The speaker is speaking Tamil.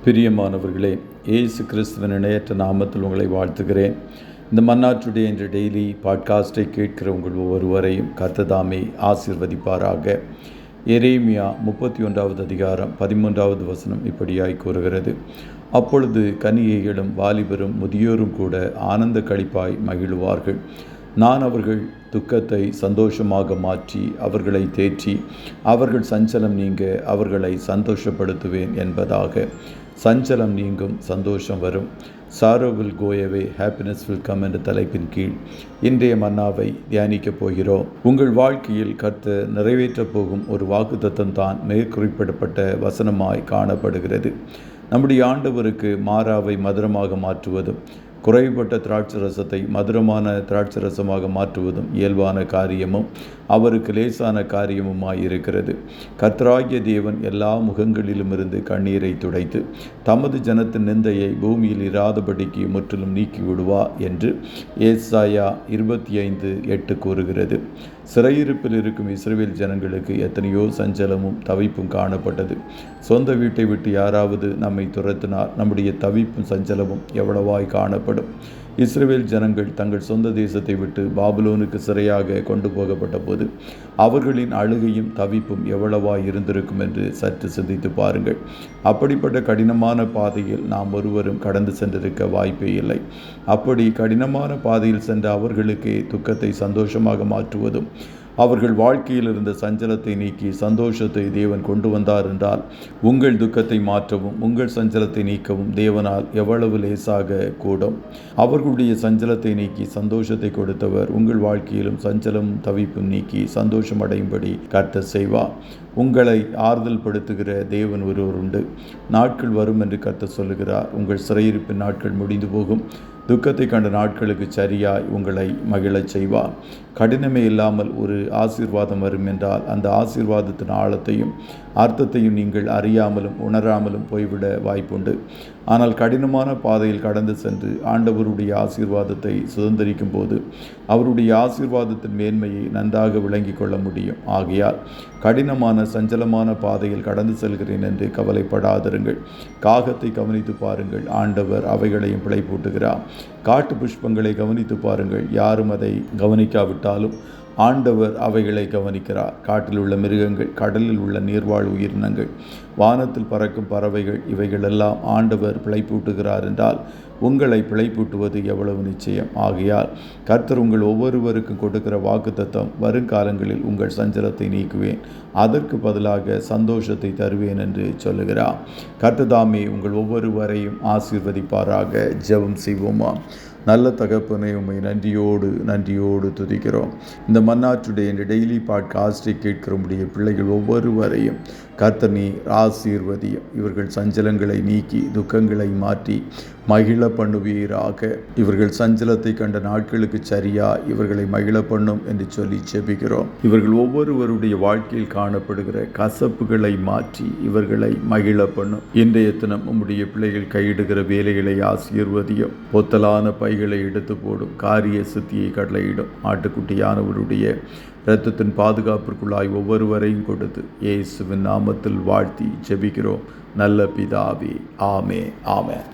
பிரியமானவர்களே, இயேசு கிறிஸ்துவின் இணையற்ற நாமத்தில் உங்களை வாழ்த்துகிறேன். இந்த மன்னாற்றுடைய என்ற டெய்லி பாட்காஸ்டை கேட்கிற உங்கள் ஒவ்வொருவரையும் கர்த்தர் ஆசீர்வதிப்பாராக. எரேமியா 31வது அதிகாரம் 13வது வசனம் இப்படியாய் கூறுகிறது: அப்பொழுது கன்னிகைகளும் வாலிபரும் முதியோரும் கூட ஆனந்த களிப்பாய் மகிழுவார்கள். நான் அவர்கள் துக்கத்தை சந்தோஷமாக மாற்றி அவர்களை தேற்றி அவர்கள் சஞ்சலம் நீங்க அவர்களை சந்தோஷப்படுத்துவேன் என்பதாக. சஞ்சலம் நீங்கும், சந்தோஷம் வரும். Sorrow will go away, happiness will come என்ற தலைப்பின் கீழ் இன்றைய மன்னாவை தியானிக்கப் போகிறோம். உங்கள் வாழ்க்கையில் கர்த்தர் நிறைவேற்றப் போகும் ஒரு வாக்குத்தத்தம் தான் மேற்குறிப்பிடப்பட்ட வசனமாய் காணப்படுகிறது. நம்முடைய ஆண்டவருக்கு மாறாவை மதுரமாக மாற்றுவதும் குறைபட்ட திராட்சரசத்தை மதுரமான திராட்சரசமாக மாற்றுவதும் இயல்பான காரியமும் அவருக்கு லேசான காரியமுமாயிருக்கிறது. கர்த்தராகிய தேவன் எல்லா முகங்களிலும் இருந்து கண்ணீரை துடைத்து தமது ஜனத்தின் நிந்தையை பூமியில் இராதபடிக்கு முற்றிலும் நீக்கி விடுவார் என்று ஏசாயா 25:8 கூறுகிறது. சிறையிருப்பில் இருக்கும் இஸ்ரவேல் ஜனங்களுக்கு எத்தனையோ சஞ்சலமும் தவிப்பும் காணப்பட்டது. சொந்த வீட்டை விட்டு யாராவது நம்மை துரத்தினால் நம்முடைய தவிப்பும் சஞ்சலமும் எவ்வளவாய் காணப்படும். இஸ்ரவேல் ஜனங்கள் தங்கள் சொந்த தேசத்தை விட்டு பாபிலோனுக்கு சிறையாக கொண்டு போகப்பட்ட போது அவர்களின் அழுகையும் தவிப்பும் எவ்வளவாய் இருந்திருக்கும் என்று சற்று சிந்தித்து பாருங்கள். அப்படிப்பட்ட கடினமான பாதையில் நாம் ஒருவரும் கடந்து சென்றிருக்க வாய்ப்பே இல்லை. அப்படி கடினமான பாதையில் சென்ற அவர்களுக்கே துக்கத்தை சந்தோஷமாக மாற்றுவதும் அவர்கள் வாழ்க்கையில் இருந்த சஞ்சலத்தை நீக்கி சந்தோஷத்தை தேவன் கொண்டு வந்தார் என்றால், உங்கள் துக்கத்தை மாற்றவும் உங்கள் சஞ்சலத்தை நீக்கவும் தேவனால் எவ்வளவு லேசாக கூடும். அவர்களுடைய சஞ்சலத்தை நீக்கி சந்தோஷத்தை கொடுத்தவர் உங்கள் வாழ்க்கையிலும் சஞ்சலம் தவிப்பும் நீக்கி சந்தோஷம் அடையும்படி கர்த்தர் செய்வார். உங்களை ஆறுதல் படுத்துகிற தேவன் ஒருவர் உண்டு. நாட்கள் வரும் என்று கர்த்தர் சொல்லுகிறார். உங்கள் சிறையிருப்பின் நாட்கள் முடிந்து போகும். துக்கத்தை கண்ட நாட்களுக்கு சரியாய் உங்களை மகிழச் செய்வார். கடினமே இல்லாமல் ஒரு ஆசீர்வாதம் வரும் என்றால் அந்த ஆசீர்வாதத்தின் ஆழத்தையும் அர்த்தத்தையும் நீங்கள் அறியாமலும் உணராமலும் போய்விட வாய்ப்புண்டு. ஆனால் கடினமான பாதையில் கடந்து சென்று ஆண்டவருடைய ஆசீர்வாதத்தை சுதந்திரிக்கும் போது அவருடைய ஆசீர்வாதத்தின் மேன்மையை நன்றாக விளங்கி கொள்ள முடியும். ஆகையால் கடினமான சஞ்சலமான பாதையில் கடந்து செல்கிறேன் என்று கவலைப்படாதிருங்கள். காகத்தை கவனித்து பாருங்கள், ஆண்டவர் அவைகளையும் பிழைப்பூட்டுகிறார். காட்டு புஷ்பங்களை கவனித்து பாருங்கள், யாரும் அதை கவனிக்காவிட்டாலும் ஆண்டவர் அவைகளை கவனிக்கிறார். காட்டில் உள்ள மிருகங்கள், கடலில் உள்ள நீர்வாழ் உயிரினங்கள், வானத்தில் பறக்கும் பறவைகள், இவைகளெல்லாம் ஆண்டவர் பிழைப்பூட்டுகிறார் என்றால் உங்களை பிழைப்பூட்டுவது எவ்வளவு நிச்சயம். ஆகையால் கர்த்தர் உங்கள் ஒவ்வொருவருக்கும் கொடுக்கிற வாக்குத்தத்தம், வருங்காலங்களில் உங்கள் சஞ்சலத்தை நீக்குவேன், அதற்கு பதிலாக சந்தோஷத்தை தருவேன் என்று சொல்லுகிறார். கர்த்தர் தாமே உங்கள் ஒவ்வொருவரையும் ஆசீர்வதிப்பாராக. ஜெபம் செய்வோமா. நல்ல தகப்பனை, உம்மை நன்றியோடு துதிக்கிறோம். இந்த மன்னாற்றுடைய இந்த டெய்லி பாட்காஸ்டை கேட்கிற உம்முடைய பிள்ளைகள் ஒவ்வொருவரையும் கர்த்தர் நீர் ஆசீர்வதியும். இவர்கள் சஞ்சலங்களை நீக்கி துக்கங்களை மாற்றி மகிழ பண்ணுவீராக. இவர்கள் சஞ்சலத்தை கண்ட நாட்களுக்கு சரியா இவர்களை மகிழ பண்ணும் என்று சொல்லி ஜெபிக்கிறோம். இவர்கள் ஒவ்வொருவருடைய வாழ்க்கையில் காணப்படுகிற கசப்புகளை மாற்றி இவர்களை மகிழ பண்ணும். இன்றைய தினம் உம்முடைய பிள்ளைகள் கையிடுகிற வேலைகளை ஆசீர்வதியும். பொத்தலான பைகளை எடுத்து போடும். காரிய சித்தியை கடலையிடும். ஆட்டுக்குட்டியானவருடைய இரத்தத்தின் பாதுகாப்பிற்குள்ளாய் ஒவ்வொருவரையும் கொடுத்து இயேசுவின் நாமத்தில் வாழ்த்தி ஜெபிக்கிறோம் நல்ல பிதாவே. ஆமென்.